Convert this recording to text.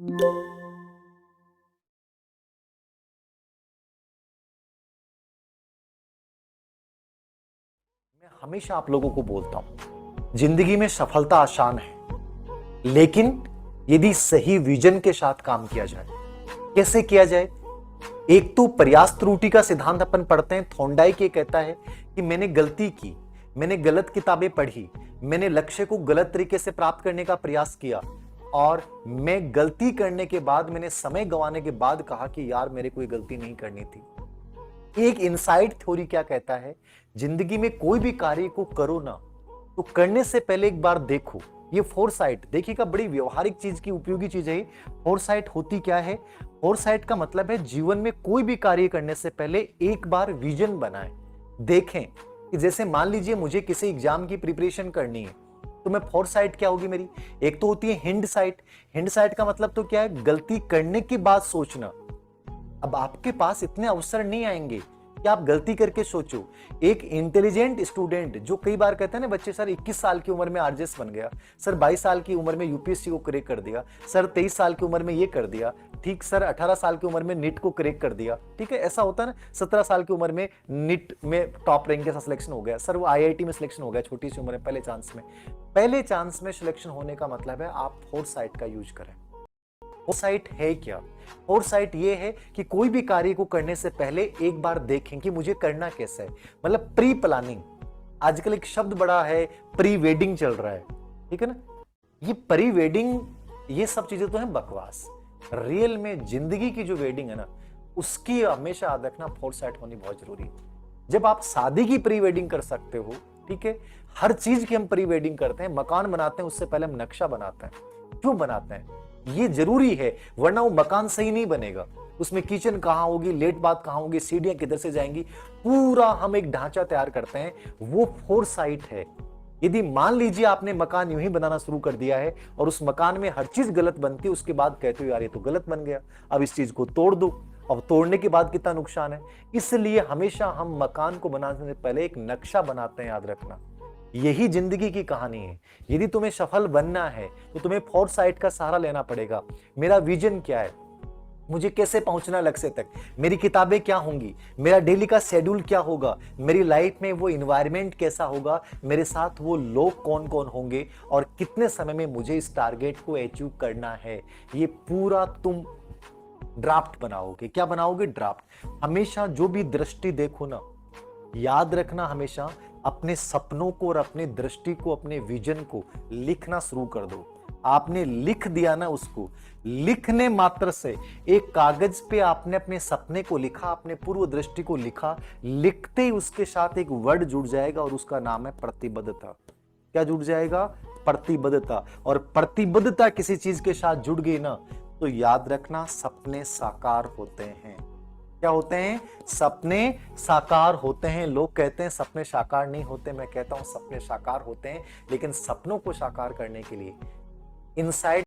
मैं हमेशा आप लोगों को बोलता हूं, जिंदगी में सफलता आसान है, लेकिन यदि सही विजन के साथ काम किया जाए। कैसे किया जाए? एक तो प्रयास त्रुटि का सिद्धांत अपन पढ़ते हैं। थॉर्नडाइक ये कहता है कि मैंने गलती की, मैंने गलत किताबें पढ़ी, मैंने लक्ष्य को गलत तरीके से प्राप्त करने का प्रयास किया और मैं गलती करने के बाद, मैंने समय गंवाने के बाद कहा कि यार मेरे को ये गलती नहीं करनी थी। एक इनसाइट थ्योरी क्या कहता है, जिंदगी में कोई भी कार्य को करो ना, तो करने से पहले एक बार देखो। ये फोरसाइट देखिएगा, बड़ी व्यवहारिक चीज की उपयोगी चीज है। फोरसाइट होती क्या है? फोरसाइट का मतलब है जीवन में कोई भी कार्य करने से पहले एक बार विजन बनाएं, देखें कि जैसे मान लीजिए मुझे किसी एग्जाम की प्रिपरेशन करनी है, तो मैं फोरसाइट क्या होगी मेरी? एक तो होती है हिंड साइट। हिंड साइट का मतलब तो क्या है? गलती करने के बाद सोचना। अब आपके पास इतने अवसर नहीं आएंगे कि आप गलती करके सोचो। एक इंटेलिजेंट स्टूडेंट जो कई बार कहते हैं ना बच्चे, सर 21 साल की उम्र में आरजेएस बन गया, सर 22 साल की उम्र में यूपीएससी को क्रैक कर दिया, सर 23 साल की उम्र में ये कर दिया, ठीक सर 18 साल की उम्र में नीट को क्रैक कर दिया, ठीक है ऐसा होता है ना। 17 साल की उम्र में नीट में टॉप रैंक के साथ सिलेक्शन हो गया, सर वो आईआईटी में सिलेक्शन हो गया छोटी सी उम्र में, पहले चांस में। पहले चांस में सिलेक्शन होने का मतलब है आप फोरसाइट का यूज करें। फोरसाइट है क्या? फोरसाइट ये है कि कोई भी कार्य को करने से पहले एक बार देखें कि मुझे करना कैसा है, मतलब प्री प्लानिंग। आजकल एक शब्द बड़ा है, प्री वेडिंग चल रहा है, ठीक है ना। ये प्री वेडिंग, ये सब चीजें तो है बकवास। रियल में जिंदगी की जो वेडिंग है ना, उसकी हमेशा याद रखना फोरसाइट होनी बहुत जरूरी है। जब आप शादी की प्री वेडिंग कर सकते हो, ठीक है, हर चीज की हम प्री वेडिंग करते हैं, मकान बनाते हैं उससे पहले हम नक्शा बनाते हैं। क्यों बनाते हैं? ये जरूरी है, वरना वो मकान सही नहीं बनेगा। उसमें किचन कहां होगी, लेट बाथ कहां होगी, सीढ़ियां किधर से जाएंगी, पूरा हम एक ढांचा तैयार करते हैं। वो फोरसाइट है। यदि मान लीजिए आपने मकान यूं ही बनाना शुरू कर दिया है और उस मकान में हर चीज गलत बनती है, उसके बाद कहते हो यार ये तो गलत बन गया, अब इस चीज को तोड़ दो। अब तोड़ने के बाद कितना नुकसान है। इसलिए हमेशा हम मकान को बनाने से पहले एक नक्शा बनाते हैं, याद रखना। यही जिंदगी की कहानी है। यदि तुम्हें सफल बनना है तो तुम्हें फोरसाइट का सहारा लेना पड़ेगा। मेरा विजन क्या है, मुझे कैसे पहुंचना लक्ष्य तक, मेरी किताबें क्या होंगी, मेरा डेली का शेड्यूल क्या होगा, मेरी लाइफ में वो इन्वायरमेंट कैसा होगा, मेरे साथ वो लोग कौन कौन होंगे और कितने समय में मुझे इस टारगेट को अचीव करना है। ये पूरा तुम ड्राफ्ट बनाओगे। क्या बनाओगे? ड्राफ्ट। हमेशा जो भी दृष्टि देखो ना, याद रखना, हमेशा अपने सपनों को और अपने दृष्टि को, अपने विजन को लिखना शुरू कर दो। आपने लिख दिया ना, उसको लिखने मात्र से, एक कागज पे आपने अपने सपने को लिखा, अपने पूर्व दृष्टि को लिखा, लिखते ही उसके साथ एक वर्ड जुड़ जाएगा और उसका नाम है प्रतिबद्धता। क्या जुड़ जाएगा? प्रतिबद्धता। और प्रतिबद्धता किसी चीज के साथ जुड़ गई ना, तो याद रखना सपने साकार होते हैं। क्या होते हैं? सपने साकार होते हैं। लोग कहते हैं सपने साकार नहीं होते, मैं कहता हूं सपने साकार होते हैं, लेकिन सपनों को साकार करने के लिए इनसाइड